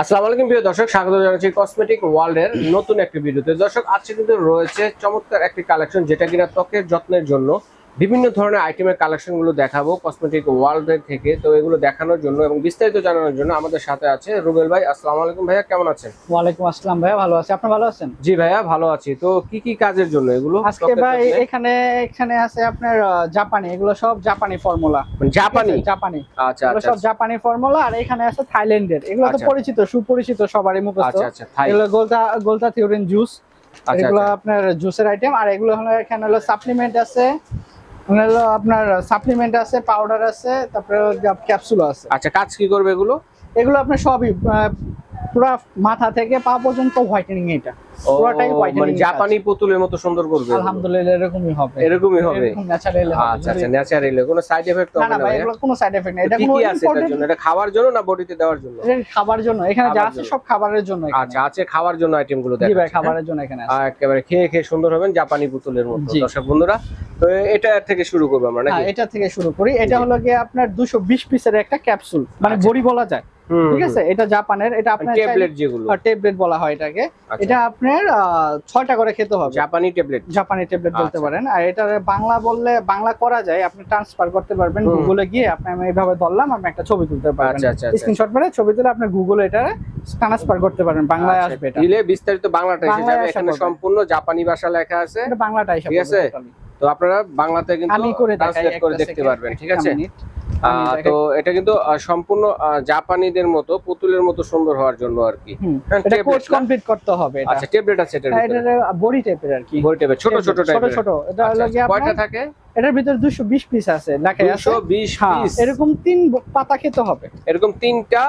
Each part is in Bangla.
আসসালামু আলাইকুম প্রিয় দর্শক, স্বাগত জানাচ্ছি কসমেটিক ওয়ার্ল্ডের নতুন একটি ভিডিওতে। দর্শক, আজকে কিন্তু রয়েছে চমৎকার একটি কালেকশন, যেটা কিনা ত্বকের যত্নের জন্য বিভিন্ন ধরনের আইটেমের কালেকশনগুলো দেখাবো কসমেটিক ওয়ার্ল্ডের থেকে। তো এগুলো দেখানোর জন্য এবং বিস্তারিত জানানোর জন্য আমাদের সাথে আছে রুবেল ভাই। আসসালামু আলাইকুম ভাইয়া, কেমন আছেন? ওয়ালাইকুম আসসালাম ভাইয়া, ভালো আছি। আপনি ভালো আছেন? জি ভাইয়া, ভালো আছি। তো কি কি কাজের জন্য এগুলো? আজকে ভাই এখানে আছে আপনার জাপানি, এগুলো সব জাপানি ফর্মুলা। জাপানি? জাপানি, আচ্ছা এগুলো আচ্ছা সব জাপানি ফর্মুলা। আর এখানে আছে থাইল্যান্ডের, এগুলো তো পরিচিত, সুপরিচিত, সবারই মুখস্থ। আচ্ছা আচ্ছা, থাই। এগুলো গোলতা থিওরিন জুস, এগুলো আপনার জুসের আইটেম। আর এগুলো হলো এখানে হলো সাপ্লিমেন্ট আছে, হলো আপনার সাপ্লিমেন্ট আছে, পাউডার আছে, তারপরে ক্যাপসুল আছে। আচ্ছা, কাজ কি করবে এগুলো? এগুলো আপনার সবই পুরো মাথা থেকে পা পর্যন্ত হোয়াইটেনিং, এটা পুরোটাই হোয়াইটেনিং। মানে জাপানি পুতুলের মতো সুন্দর করবে? আলহামদুলিল্লাহ এরকমই হবে, এরকমই হবে, ন্যাচারাল হবে। আচ্ছা আচ্ছা, ন্যাচারাল। কোনো সাইড এফেক্ট হবে না না ভাই, এগুলো কোনো সাইড এফেক্ট নেই। এটা কি কোনো কি আছে এটার জন্য? এটা খাওয়ার জন্য না বডিতে দেওয়ার জন্য? এটা খাবার জন্য, এখানে যা আছে সব খাবারের জন্য। আচ্ছা, আছে খাওয়ার জন্য আইটেম গুলো। জি ভাই, খাবারের জন্য এখানে আছে। একেবারে খেয়ে খেয়ে সুন্দর হবেন জাপানি পুতুলের মতো। দর্শক বন্ধুরা, তো এটা থেকে শুরু করব আমরা নাকি? হ্যাঁ, এটা থেকে শুরু করি। এটা হলো গিয়ে আপনার 220 পিসের একটা ক্যাপসুল, মানে বড়ি বলা যায়, ঠিক আছে? এটা জাপানের, এটা আপনার ট্যাবলেট, যেগুলো ট্যাবলেট বলা হয় এটাকে। এটা আপনার 6টা করে খেতে হবে। জাপানি ট্যাবলেট, জাপানি ট্যাবলেট বলতে পারেন। আর এটা বাংলা বললে বাংলা করা যায়, আপনি ট্রান্সফার করতে পারবেন গুগলে গিয়ে। আপনি আমি এইভাবে ধরলাম, আমি একটা ছবি তুলতে পারবেন, স্ক্রিনশট মেরে ছবি তুলে আপনি গুগলে এটা ট্রান্সফার করতে পারবেন, বাংলায় আসবে। এটা দিলে বিস্তারিত বাংলাটা এসে যাবে। এখানে সম্পূর্ণ জাপানি ভাষা লেখা আছে, এটা বাংলাটাই সব, ঠিক আছে? তো আপনারা বাংলাতে কিন্তু আমি করে ট্রান্সলেট করে দেখতে পারবেন, ঠিক আছে? তো এটা কিন্তু সম্পূর্ণ জাপানিদের মতো পুতুলের মতো সুন্দর হওয়ার জন্য আর কি। এটা কোর্স কমপ্লিট করতে হবে। আচ্ছা, ট্যাবলেট আছে এটার ভিতরে? এটা বডি টাইপের আর কি, বডি টাইপের, ছোট ছোট টাইপের। ছোট। এটা হলো কি আপনার কয়টা থাকে? এটার ভিতরে 220 পিস আছে, লেখা আছে 220 পিস। এরকম 3 পাতা খেতে হবে। এরকম 3টা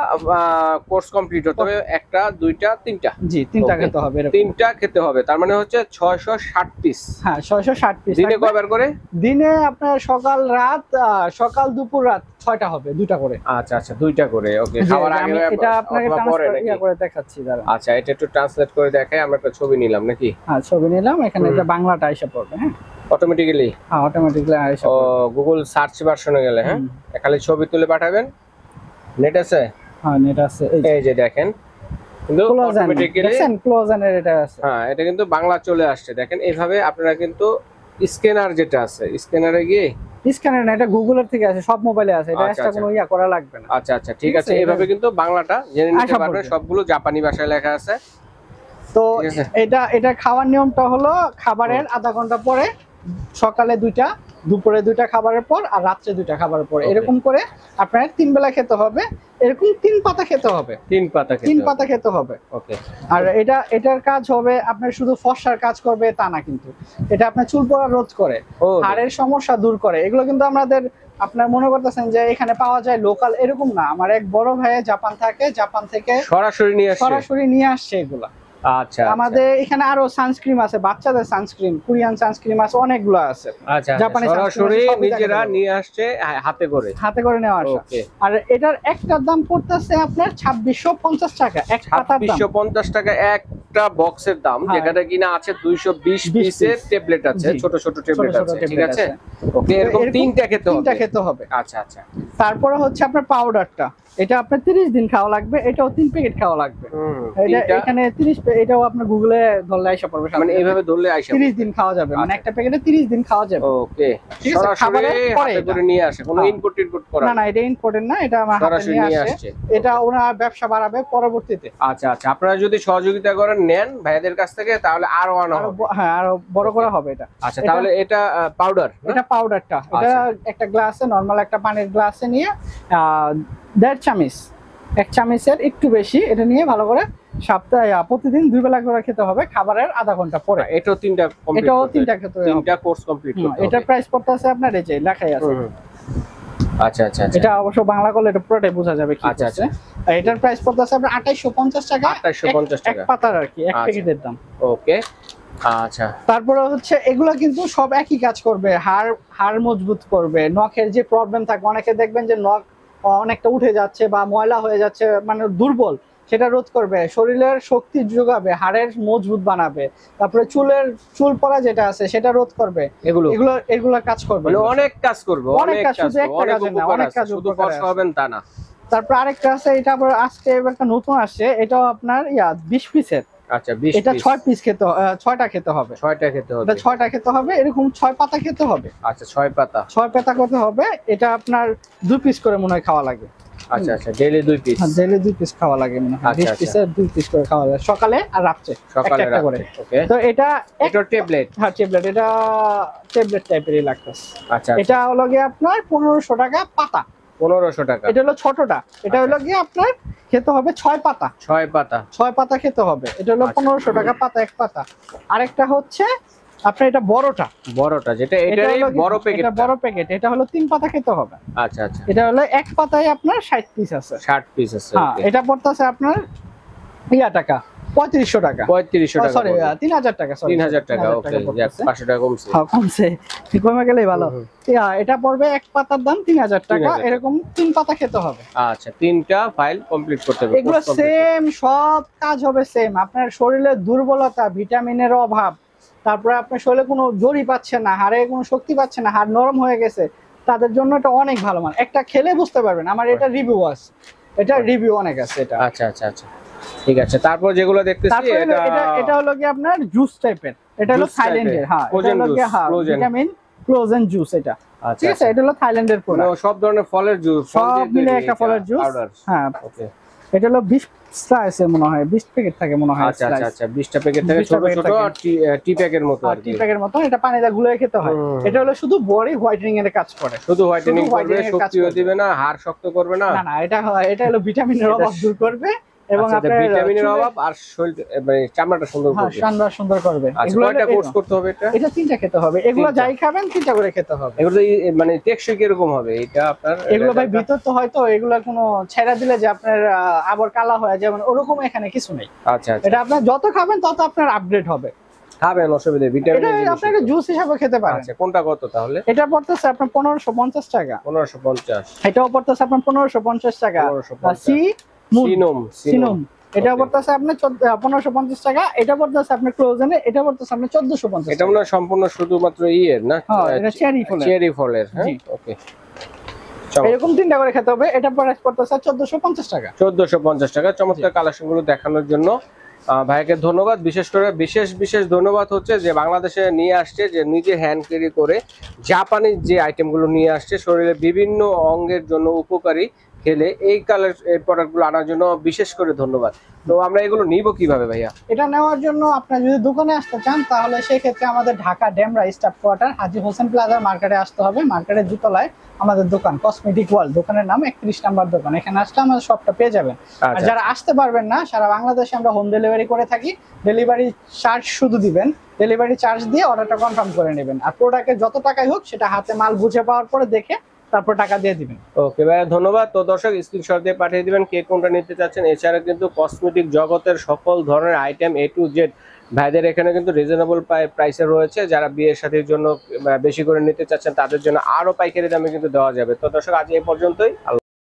কোর্স কমপ্লিট হতে হবে, একটা দুইটা তিনটা। জি, 3টা খেতে হবে, এরকম 3টা খেতে হবে। তার মানে হচ্ছে 660 পিস। হ্যাঁ, 660 পিস। দিনে কয়বার করে? দিনে আপনার সকাল রাত, সকাল দুপুর রাত 6টা হবে, 2টা করে। আচ্ছা আচ্ছা, 2টা করে। ওকে, খাবার আগে এটা আপনাকে ট্রান্সফার করে দেখাচ্ছি দাঁড়া। আচ্ছা, এটা একটু ট্রান্সলেট করে দেখাই। আমরা একটা ছবি নিলাম নাকি? হ্যাঁ, ছবি নিলাম। এখানে এটা বাংলাটা এসে পড়বে। হ্যাঁ, অটোমেটিক্যালি। হ্যাঁ, অটোমেটিক্যালি এসে ও পড়বে। গুগল সার্চ ভার্সনে গেলে, হ্যাঁ, খালি ছবি তুলে পাঠাবেন। নেট আছে? হ্যাঁ, নেট আছে। এই যে দেখেন, কিন্তু অটোমেটিক্যালি দেখেন ক্লোজানের এটা আছে। হ্যাঁ, এটা কিন্তু বাংলা চলে আসছে। দেখেন, এইভাবে আপনারা কিন্তু স্ক্যানার যেটা আছে, স্ক্যানারে গিয়ে স্ক্যানার না, এটা গুগলের থেকে আছে, সব মোবাইলে আছে, এটা এক্সট্রা কোনো ইয়া করা লাগবে না। আচ্ছা আচ্ছা, ঠিক আছে। এইভাবে কিন্তু বাংলাটা জেনে নিতে পারবেন। সবগুলো জাপানি ভাষায় লেখা আছে। তো এটা খাওয়ার নিয়মটা হলো, খাবারের আধা ঘন্টা পরে, সকালে 2টা, দুপুরে 2টা খাবারের পর, আর রাত্রে 2টা খাবারের পর, এরকম করে আপনার 3 বেলা খেতে হবে। এরকম 3 পাতা খেতে হবে, 3 পাতা খেতে হবে। ওকে। আর এটার কাজ হবে আপনার শুধু ফর্সার কাজ করবে তা না, কিন্তু এটা আপনার চুল পড়া রোধ করে, হাড়ের সমস্যা দূর করে। এগুলো কিন্তু আমাদের, আপনার মনে করতেছেন যে এখানে পাওয়া যায় লোকাল, এরকম না। আমার এক বড় ভাই জাপান থাকে, জাপান থেকে সরাসরি নিয়ে আসছে এগুলা। আচ্ছা, আমাদের এখানে আরো সানস্ক্রিন আছে, বাচ্চাদের সানস্ক্রিন, কোরিয়ান সানস্ক্রিন আছে, অনেকগুলো আছে। আচ্ছা, জাপানি সরাসরি নিজেরা নিয়ে আসছে, হাতে করে নেওয়া আসে। আর এটার একটার দাম পড়তেছে আপনার 2650 টাকা, এক পাতার দাম 2650 টাকা একটা বক্সের দাম, যেখানে কিনা আছে 220 পিসের ট্যাবলেট আছে, ছোট ছোট ট্যাবলেট আছে, ঠিক আছে? ওকে, এরকম 3টা খেতে হবে। আচ্ছা আচ্ছা। তারপরে হচ্ছে আপনার পাউডারটা, এটা আপনার 30 দিন খাওয়া লাগবে, এটাও 3 প্যাকেট খাওয়া লাগবে। এটা এখানে 30, এটাও আপনার গুগলে ধরলে আইসা পড়বে, মানে এইভাবে ধরলে আইসা 30 দিন খাওয়া যাবে, মানে একটা প্যাকেটে 30 দিন খাওয়া যাবে। ওকে, সরাসরি হাতে করে নিয়ে আসে, কোনো ইনপুট করা না? না, এটা ইনপুটের না, এটা আমার হাতে নিয়ে আসে। এটা ওরা ব্যবসা বাড়াবে পরবর্তীতে। আচ্ছা আচ্ছা, আপনারা যদি সহযোগিতা করেন নেন ভাইদের কাছ থেকে, তাহলে আরো হ্যাঁ, আরো বড় করা হবে এটা। আচ্ছা, তাহলে এটা পাউডার, এটা পাউডারটা, এটা একটা গ্লাসে, নরমাল একটা পানির গ্লাসে নিয়ে 1.5 চামচ, 1 চামচের একটু বেশি, এটা নিয়ে ভালো করে সপ্তাহে প্রতিদিন 2 বেলা করে খেতে হবে, খাবারের আধা ঘন্টা পরে। এটাও 3টা কমপ্লিট, এটাও 3টা খেতে হবে, 3টা কোর্স কমপ্লিট করতে হবে। এটা প্রাইস পড়তেছে আপনার এই যে লেখাই আছে। আচ্ছা আচ্ছা, এটা অবশ্য বাংলা করলে এটা পুরোটাই বোঝা যাবে কি আছে। এটার প্রাইস পড়তেছে আপনার 2850 টাকা, 2850 টাকা এক পাতার আর কি, এক প্যাকেটের দাম। ওকে, আচ্ছা। তারপরে হচ্ছে এগুলা কিন্তু সব একই কাজ করবে, হাড় মজবুত করবে। নখের যে প্রবলেম থাকে, অনেকে দেখবেন যে নখ অনেকটা উঠে যাচ্ছে বা ময়লা হয়ে যাচ্ছে, মানে দুর্বল, সেটা রোধ করবে, শরীরের শক্তি যোগাবে, হাড়ের মজবুত বানাবে। তারপরে চুল পড়া যেটা আছে সেটা রোধ করবে। এগুলো কাজ করবে, অনেক কাজ করবে, অনেক কাজ, শুধু একটা কাজ না, অনেক কাজ। শুধু ফর্সা হবেন তা না। তারপর আরেকটা আছে, এটা আবার আজকে একটা নতুন আসছে, এটাও আপনার 20 পিসের। আচ্ছা 20 এটা পিস। 6 পিস খেতে 6টা খেতে হবে। 6টা খেতে হবে। এটা 6টা খেতে হবে, এরকম 6 পাতা খেতে হবে। আচ্ছা 6 পাতা। 6 পাতা করতে হবে। এটা আপনার 2 পিস করে মনে হয় খাওয়া লাগে। আচ্ছা আচ্ছা, ডেইলি 2 পিস। হ্যাঁ, ডেইলি 2 পিস খাওয়া লাগে মনে হয়। আচ্ছা, 20 পিসের 2 পিস করে খাওয়া লাগে সকালে আর রাত্রে, সকালে একটা করে। ওকে। তো এটা এটা ট্যাবলেট। হ্যাঁ ট্যাবলেট, এটা ট্যাবলেট টাইপেরই লাগতেছে। আচ্ছা এটা হলো গিয়ে আপনার 1500 টাকা পাতা। 1500 টাকা। এটা হলো ছোটটা, এটা হলো গিয়ে আপনার খেতে হবে 6 পাতা। 6 পাতা। 6 পাতা খেতে হবে। এটা হলো আচ্ছা। 1500 টাকা পাতা, এক পাতা। আরেকটা হচ্ছে আপনার এটা বড়টা, বড়টা যেটা, এটারই বড় প্যাকেট। এটা বড় প্যাকেট, এটা হলো 3 পাতা খেতে হবে। আচ্ছা আচ্ছা, এটা হলো এক পাতায় আপনার 60 পিস আছে। 60 পিস আছে। হ্যাঁ, ওকে। এটা পড়তেছে আপনার টাকা, 3500 টাকা। 3500 টাকা। সরি 3000 টাকা, সরি 3000 টাকা। ওকে, যাক 500 টাকা কমছে। হ্যাঁ কমছে, কমে গেলেই ভালো। এটা পড়বে এক পাতার দাম 3000 টাকা। 3000 এরকম 3 পাতা খেতে হবে। আচ্ছা, 3টা ফাইল কমপ্লিট করতে হবে। এগুলো সেম, সব কাজ হবে সেম। আপনার শরীরে দুর্বলতা, ভিটামিনের অভাব, তারপরে আপনার শরীরে কোনো জড়ি পাচ্ছে না, হাড়ে কোনো শক্তি পাচ্ছে না, হাড় নরম হয়ে গেছে, তাদের জন্য এটা অনেক ভালো মান। একটা খেলে বুঝতে পারবেন, আমার এটা রিভিউ আছে, এটা রিভিউ অনেক আছে এটা। আচ্ছা আচ্ছা আচ্ছা, ঠিক আছে। তারপর যেগুলো দেখতেছি তারপরে এটা এটা হলো কি আপনার জুস টাইপের, এটা হলো Juice থাইল্যান্ডের। type-এর, হ্যাঁ, এটা frozen হলো কি juice, frozen। Vitamin frozen juice এটা। আচ্ছা ঠিক আছে, এটা হলো থাইল্যান্ডের মানে প্রোডাক্ট, সব ধরনের ফলের জুস, সব মিলে একটা ফলের জুস। হ্যাঁ, ওকে। এটা হলো 20 স্লাইস মনে হয়, 20 প্যাকেট থাকে মনে হয়। আচ্ছা আচ্ছা আচ্ছা, 20টা প্যাকেট থাকে, 20টা ছোট প্যাকেট ছোট থাকে। আর টি প্যাকের মতো আর টি কি। প্যাকের মতো, এটা পানিতে গুলে খেতে হয়। এটা হলো শুধু বডি হোয়াইটেনিং এর কাজ করে, শুধু হোয়াইটেনিং করবে, whitening এর কাজ শক্তিও করবে। দিবে না, হাড় শক্ত করবে না। না না, এটা হলো ভিটামিনের অভাব দূর করবে এবং আচ্ছা, আপনার ভিটামিনের চুলের- অভাব আর শরীর মানে চামড়াটা সুন্দর হ্যাঁ, করবে। শানদার সুন্দর করবে। আচ্ছা, এগুলো কয়টা কোর্স করতে হবে এটা? এটা 3টা খেতে হবে। এগুলো 3টা। যাই খাবেন 3টা করে খেতে হবে। এগুলো তো মানে টেকসই কিরকম হবে এটা আপনার? এগুলো ভাই ভিতর তো হয়তো এগুলো কোনো ছেড়া দিলে যে আপনার আবার কালা হয় যেমন, ওরকম এখানে কিছু নেই। আচ্ছা আচ্ছা, এটা আপনার যত খাবেন তত আপনার আপগ্রেড হবে। খাবেন, অসুবিধা নেই, ভিটামিন এটা আপনাকে জুস হিসাবে খেতে পারেন। আচ্ছা, কোনটা কত তাহলে? এটা পড়তেছে আপনার 1550 টাকা। 1550। এটাও পড়তেছে আপনার 1550 টাকা। 1550। সিনুম এটা পড়তেছে আপনার 1550 টাকা। এটা পড়তেছে আপনার ক্লোজেনে, এটা পড়তেছে আপনার 1450। এটা মনে হয় সম্পূর্ণ শুধুমাত্র ইয়ের না? হ্যাঁ, এটা চেরি ফলের। চেরি ফলের। হ্যাঁ, জি। ওকে। এরকম 3টা করে খেতে হবে। এটা প্রাইস পড়তেছে 1450 টাকা। 1450 টাকা। চমৎকার কালেকশন গুলো দেখানোর জন্য ভাইকে ধন্যবাদ। বিশেষ করে বিশেষ ধন্যবাদ হচ্ছে যে বাংলাদেশে নিয়ে আসছে, যে নিজে হ্যান্ড ক্যারি করে জাপানি যে আইটেমগুলো নিয়ে আসছে, শরীরে বিভিন্ন অঙ্গের জন্য উপকারী, খেলে এই প্রোডাক্টগুলো আনার জন্য বিশেষ করে ধন্যবাদ। তো আমরা এগুলো নিব কিভাবে ভাইয়া? এটা নেওয়ার জন্য আপনার যদি দোকানে আসতে চান তাহলে সেই ক্ষেত্রে আমাদের ঢাকা ডেমরা স্টাফ কোয়ার্টার হাজী হোসেন প্লাজা মার্কেটে আসতে হবে। মার্কেটের দোতলায় আমাদের দোকান কসমেটিক ওয়ার্ল্ড, দোকানের নাম 31 নাম্বার দোকান। এখানে আসলে আমাদের সবটা পেয়ে যাবেন। আর আচ্ছা, যারা আসতে পারবেন না, সারা বাংলাদেশে আমরা হোম ডেলিভারি করে থাকি। ডেলিভারি চার্জ শুধু দিবেন, ডেলিভারি চার্জ দিয়ে অর্ডারটা কনফার্ম করে নেবেন। আর প্রোডাক্টের যত টাকাই হোক সেটা হাতে মাল বুঝে পাওয়ার পরে দেখে তারপর টাকা দিয়ে দিবেন। ওকে ভাইয়া, ধন্যবাদ। তো দর্শক স্ক্রিনশট দিয়ে পাঠিয়ে দিবেন কে কোনটা নিতে চাচ্ছেন। এছাড়া কিন্তু কসমেটিক জগতের সকল ধরনের আইটেম A to Z ভাইদের এখানে কিন্তু রিজনেবল প্রাইসে রয়েছে। যারা বিয়ের সাথীর জন্য বেশি করে নিতে চাচ্ছেন তাদের জন্য আরো পাইকারি দামে কিন্তু দেওয়া যাবে। তো দর্শক আজ এই পর্যন্তই। আল্লাহ।